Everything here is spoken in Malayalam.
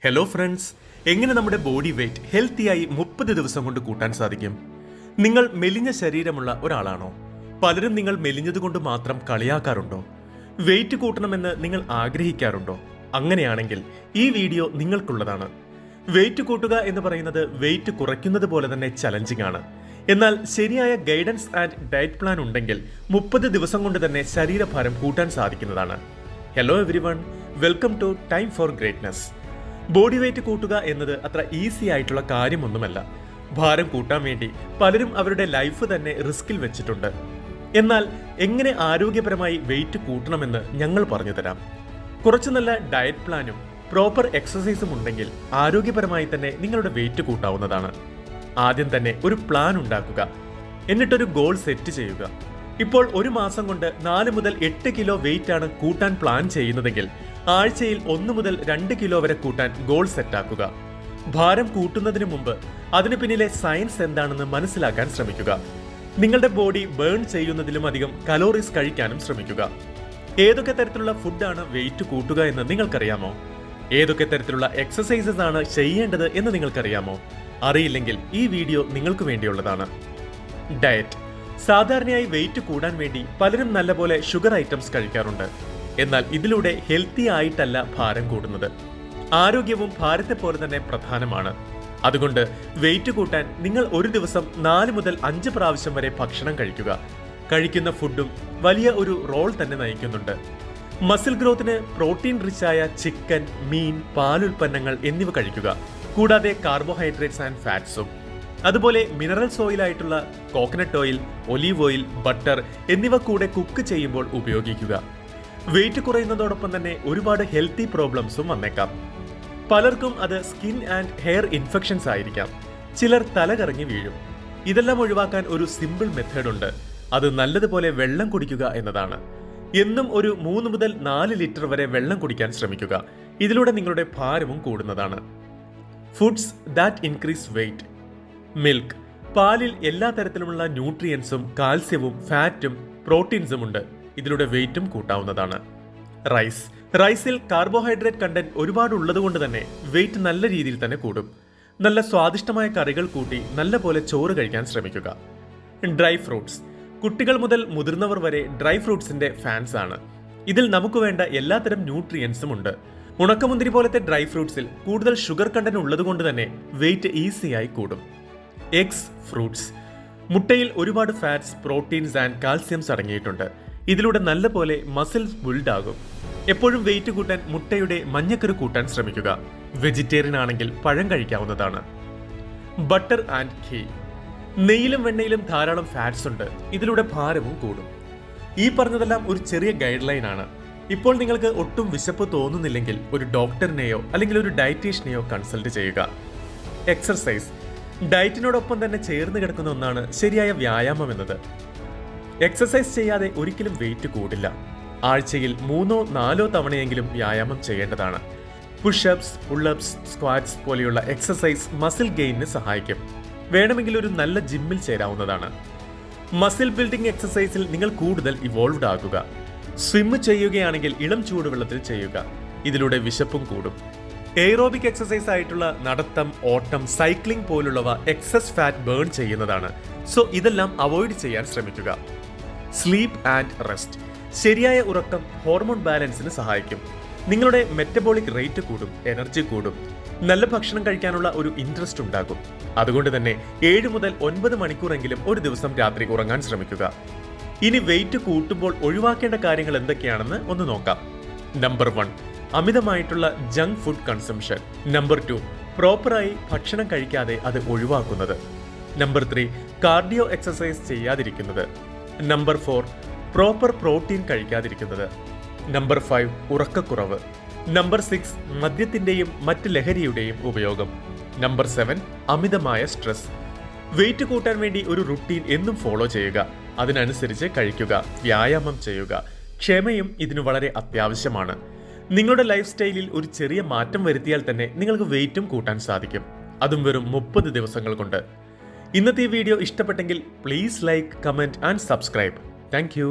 ഹലോ ഫ്രണ്ട്സ്, എങ്ങനെ നമ്മുടെ ബോഡി വെയ്റ്റ് ഹെൽത്തിയായി 30 ദിവസം കൊണ്ട് കൂട്ടാൻ സാധിക്കും? നിങ്ങൾ മെലിഞ്ഞ ശരീരമുള്ള ഒരാളാണോ? പലരും നിങ്ങൾ മെലിഞ്ഞതുകൊണ്ട് മാത്രം കളിയാക്കാറുണ്ടോ? വെയിറ്റ് കൂട്ടണമെന്ന് നിങ്ങൾ ആഗ്രഹിക്കാറുണ്ടോ? അങ്ങനെയാണെങ്കിൽ ഈ വീഡിയോ നിങ്ങൾക്കുള്ളതാണ്. വെയിറ്റ് കൂട്ടുക എന്ന് പറയുന്നത് വെയിറ്റ് കുറയ്ക്കുന്നത് പോലെ തന്നെ ചലഞ്ചിങ് ആണ്. എന്നാൽ ശരിയായ ഗൈഡൻസ് ആൻഡ് ഡയറ്റ് പ്ലാൻ ഉണ്ടെങ്കിൽ 30 ദിവസം കൊണ്ട് തന്നെ ശരീരഭാരം കൂട്ടാൻ സാധിക്കുന്നതാണ്. Hello everyone, welcome to time for greatness. Body weight കൂട്ടുക എന്നത് അത്ര ഈസി ആയിട്ടുള്ള കാര്യമൊന്നുമല്ല. ഭാരം കൂട്ടാൻ വേണ്ടി പലരും അവരുടെ ലൈഫ് തന്നെ റിസ്കിൽ വെച്ചിട്ടുണ്ട്. എന്നാൽ എങ്ങനെ ആരോഗ്യപരമായി വെയിറ്റ് കൂട്ടണമെന്ന് ഞങ്ങൾ പറഞ്ഞു തരാം. കുറച്ച് നല്ല ഡയറ്റ് പ്ലാനും പ്രോപ്പർ എക്സസൈസും ഉണ്ടെങ്കിൽ ആരോഗ്യപരമായി തന്നെ നിങ്ങളുടെ വെയിറ്റ് കൂട്ടാവുന്നതാണ്. ആദ്യം തന്നെ ഒരു പ്ലാൻ ഉണ്ടാക്കുക, എന്നിട്ടൊരു ഗോൾ സെറ്റ് ചെയ്യുക. ഇപ്പോൾ ഒരു മാസം കൊണ്ട് 4 മുതൽ 8 കിലോ വെയിറ്റ് ആണ് കൂട്ടാൻ പ്ലാൻ ചെയ്യുന്നതെങ്കിൽ ആഴ്ചയിൽ 1 മുതൽ 2 കിലോ വരെ കൂട്ടാൻ ഗോൾ സെറ്റാക്കുക. ഭാരം കൂട്ടുന്നതിന് മുമ്പ് അതിന് പിന്നിലെ സയൻസ് എന്താണെന്ന് മനസ്സിലാക്കാൻ ശ്രമിക്കുക. നിങ്ങളുടെ ബോഡി ബേൺ ചെയ്യുന്നതിലും അധികം കലോറീസ് കഴിക്കാനും ശ്രമിക്കുക. ഏതൊക്കെ തരത്തിലുള്ള ഫുഡാണ് വെയിറ്റ് കൂട്ടുക എന്ന് നിങ്ങൾക്കറിയാമോ? ഏതൊക്കെ തരത്തിലുള്ള എക്സസൈസസ് ആണ് ചെയ്യേണ്ടത് എന്ന് നിങ്ങൾക്കറിയാമോ? അറിയില്ലെങ്കിൽ ഈ വീഡിയോ നിങ്ങൾക്ക് വേണ്ടിയുള്ളതാണ്. ഡയറ്റ്. സാധാരണയായി വെയിറ്റ് കൂടാൻ വേണ്ടി പലരും നല്ലപോലെ ഷുഗർ ഐറ്റംസ് കഴിക്കാറുണ്ട്. എന്നാൽ ഇതിലൂടെ ഹെൽത്തി ആയിട്ടല്ല ഭാരം കൂടുന്നത്. ആരോഗ്യവും ഭാരത്തെ പോലെ തന്നെ പ്രധാനമാണ്. അതുകൊണ്ട് വെയിറ്റ് കൂട്ടാൻ നിങ്ങൾ ഒരു ദിവസം 4 മുതൽ 5 പ്രാവശ്യം വരെ ഭക്ഷണം കഴിക്കുക. കഴിക്കുന്ന ഫുഡും വലിയ ഒരു റോൾ തന്നെ നയിക്കുന്നുണ്ട്. മസിൽ ഗ്രോത്തിന് പ്രോട്ടീൻ റിച്ചായ ചിക്കൻ, മീൻ, പാലുൽപ്പന്നങ്ങൾ എന്നിവ കഴിക്കുക. കൂടാതെ കാർബോഹൈഡ്രേറ്റ്സ് ആൻഡ് ഫാറ്റ്സും. അതുപോലെ മിനറൽസ് ഓയിലായിട്ടുള്ള coconut oil, olive oil, butter എന്നിവ കൂടെ കുക്ക് ചെയ്യുമ്പോൾ ഉപയോഗിക്കുക. വെയിറ്റ് കുറയുന്നതോടൊപ്പം തന്നെ ഒരുപാട് ഹെൽത്തി പ്രോബ്ലംസും വന്നേക്കാം. പലർക്കും അത് സ്കിൻ ആൻഡ് ഹെയർ ഇൻഫെക്ഷൻസ് ആയിരിക്കാം. ചിലർ തലകറങ്ങി വീഴും. ഇതെല്ലാം ഒഴിവാക്കാൻ ഒരു സിമ്പിൾ മെത്തേഡ് ഉണ്ട്. അത് നല്ലതുപോലെ വെള്ളം കുടിക്കുക എന്നതാണ്. എന്നും ഒരു 3 മുതൽ 4 ലിറ്റർ വരെ വെള്ളം കുടിക്കാൻ ശ്രമിക്കുക. ഇതിലൂടെ നിങ്ങളുടെ ഭാരവും കൂടുന്നതാണ്. Foods that increase weight. Milk. പാലിൽ എല്ലാ തരത്തിലുമുള്ള ന്യൂട്രിയൻസും കാൽസ്യവും ഫാറ്റും പ്രോട്ടീൻസും ഉണ്ട്. ഇതിലൂടെ വെയിറ്റും കൂട്ടാവുന്നതാണ്. റൈസ്. റൈസിൽ കാർബോഹൈഡ്രേറ്റ് കണ്ടന്റ് ഒരുപാട് ഉള്ളതുകൊണ്ട് തന്നെ വെയിറ്റ് നല്ല രീതിയിൽ തന്നെ കൂടും. നല്ല സ്വാദിഷ്ടമായ കറികൾ കൂട്ടി നല്ല പോലെ ചോറ് കഴിക്കാൻ ശ്രമിക്കുക. Dry fruits. കുട്ടികൾ മുതൽ മുതിർന്നവർ വരെ ഡ്രൈ ഫ്രൂട്ട്സിന്റെ ഫാൻസ് ആണ്. ഇതിൽ നമുക്ക് വേണ്ട എല്ലാത്തരം ന്യൂട്രിയൻസും ഉണ്ട്. ഉണക്കമുന്തിരി പോലത്തെ ഡ്രൈ ഫ്രൂട്ട്സിൽ കൂടുതൽ ഷുഗർ കണ്ടന്റ് ഉള്ളതുകൊണ്ട് തന്നെ വെയിറ്റ് ഈസിയായി കൂടും. Eggs, fruits. മുട്ടയിൽ ഒരുപാട് ഫാറ്റ്സ്, പ്രോട്ടീൻസ് ആൻഡ് കാൽസ്യംസ് അടങ്ങിയിട്ടുണ്ട്. ഇതിലൂടെ നല്ലപോലെ മസിൽസ് ബിൽഡ് ആകും. എപ്പോഴും വെയിറ്റ് കൂട്ടാൻ മുട്ടയുടെ മഞ്ഞക്കരു കൂട്ടാൻ ശ്രമിക്കുക. വെജിറ്റേറിയൻ ആണെങ്കിൽ പഴം കഴിക്കാവുന്നതാണ്. Butter and ഘീ. നെയ്യിലും വെണ്ണയിലും ധാരാളം ഫാറ്റ്സ് ഉണ്ട്. ഇതിലൂടെ ഭാരവും കൂടും. ഈ പറഞ്ഞതെല്ലാം ഒരു ചെറിയ ഗൈഡ് ലൈൻ ആണ്. ഇപ്പോൾ നിങ്ങൾക്ക് ഒട്ടും വിശപ്പ് തോന്നുന്നില്ലെങ്കിൽ ഒരു ഡോക്ടറിനെയോ അല്ലെങ്കിൽ ഒരു ഡയറ്റീഷ്യനെയോ കൺസൾട്ട് ചെയ്യുക. എക്സർസൈസ്. ഡയറ്റിനോടൊപ്പം തന്നെ ചേർന്ന് കിടക്കുന്ന ഒന്നാണ് ശരിയായ വ്യായാമം എന്നത്. എക്സസൈസ് ചെയ്യാതെ ഒരിക്കലും വെയിറ്റ് കൂടില്ല. ആഴ്ചയിൽ 3-4 തവണയെങ്കിലും വ്യായാമം ചെയ്യേണ്ടതാണ്. പുഷപ്സ്, പുള്ളപ്സ്, സ്ക്വാറ്റ്സ് പോലെയുള്ള എക്സസൈസ് മസിൽ ഗെയിനിന് സഹായിക്കും. വേണമെങ്കിൽ ഒരു നല്ല ജിമ്മിൽ ചേരാവുന്നതാണ്. മസിൽ ബിൽഡിംഗ് എക്സസൈസിൽ നിങ്ങൾ കൂടുതൽ ഇവോൾവ്ഡ് ആകുക. സ്വിം ചെയ്യുകയാണെങ്കിൽ ഇളം ചൂടുവെള്ളത്തിൽ ചെയ്യുക. ഇതിലൂടെ വിശപ്പും കൂടും. എയ്റോബിക് എക്സസൈസ് ആയിട്ടുള്ള നടത്തം, ഓട്ടം, സൈക്ലിംഗ് പോലുള്ളവ എക്സസ് ഫാറ്റ് ബേൺ ചെയ്യുന്നതാണ്. സോ ഇതെല്ലാം അവോയ്ഡ് ചെയ്യാൻ ശ്രമിക്കുക. Sleep and rest. ശരിയായ ഉറക്കം ഹോർമോൺ ബാലൻസിന് സഹായിക്കും. നിങ്ങളുടെ മെറ്റബോളിക് റേറ്റ് കൂടും, എനർജി കൂടും, നല്ല ഭക്ഷണം കഴിക്കാനുള്ള ഒരു ഇൻട്രസ്റ്റ് ഉണ്ടാകും. അതുകൊണ്ട് തന്നെ 7 മുതൽ 9 മണിക്കൂറെങ്കിലും ഒരു ദിവസം രാത്രി ഉറങ്ങാൻ ശ്രമിക്കുക. ഇനി വെയിറ്റ് കൂട്ടുമ്പോൾ ഒഴിവാക്കേണ്ട കാര്യങ്ങൾ എന്തൊക്കെയാണെന്ന് ഒന്ന് നോക്കാം. നമ്പർ 1, അമിതമായിട്ടുള്ള ജങ്ക് ഫുഡ് കൺസംഷൻ. നമ്പർ 2, പ്രോപ്പറായി ഭക്ഷണം കഴിക്കാതെ അത് ഒഴിവാക്കുന്നത്. നമ്പർ 3, കാർഡിയോ എക്സസൈസ് ചെയ്യാതിരിക്കുന്നത്. നമ്പർ 4, പ്രോപ്പർ പ്രോട്ടീൻ കഴിക്കാതിരിക്കുന്നത്. നമ്പർ 5, ഉറക്കക്കുറവ്. നമ്പർ 6, മദ്യത്തിന്റെയും മറ്റ് ലഹരിയുടെയും ഉപയോഗം. നമ്പർ 7, അമിതമായ സ്ട്രെസ്. വെയിറ്റ് കൂട്ടാൻ വേണ്ടി ഒരു റുട്ടീൻ എന്നും ഫോളോ ചെയ്യുക. അതിനനുസരിച്ച് കഴിക്കുക, വ്യായാമം ചെയ്യുക. ക്ഷമയും ഇതിന് വളരെ അത്യാവശ്യമാണ്. നിങ്ങളുടെ ലൈഫ് സ്റ്റൈലിൽ ഒരു ചെറിയ മാറ്റം വരുത്തിയാൽ തന്നെ നിങ്ങൾക്ക് വെയിറ്റും കൂട്ടാൻ സാധിക്കും. അതും വെറും 30 ദിവസങ്ങൾ കൊണ്ട്. ഇന്നത്തെ വീഡിയോ ഇഷ്ടപ്പെട്ടെങ്കിൽ please like, comment and subscribe. Thank you.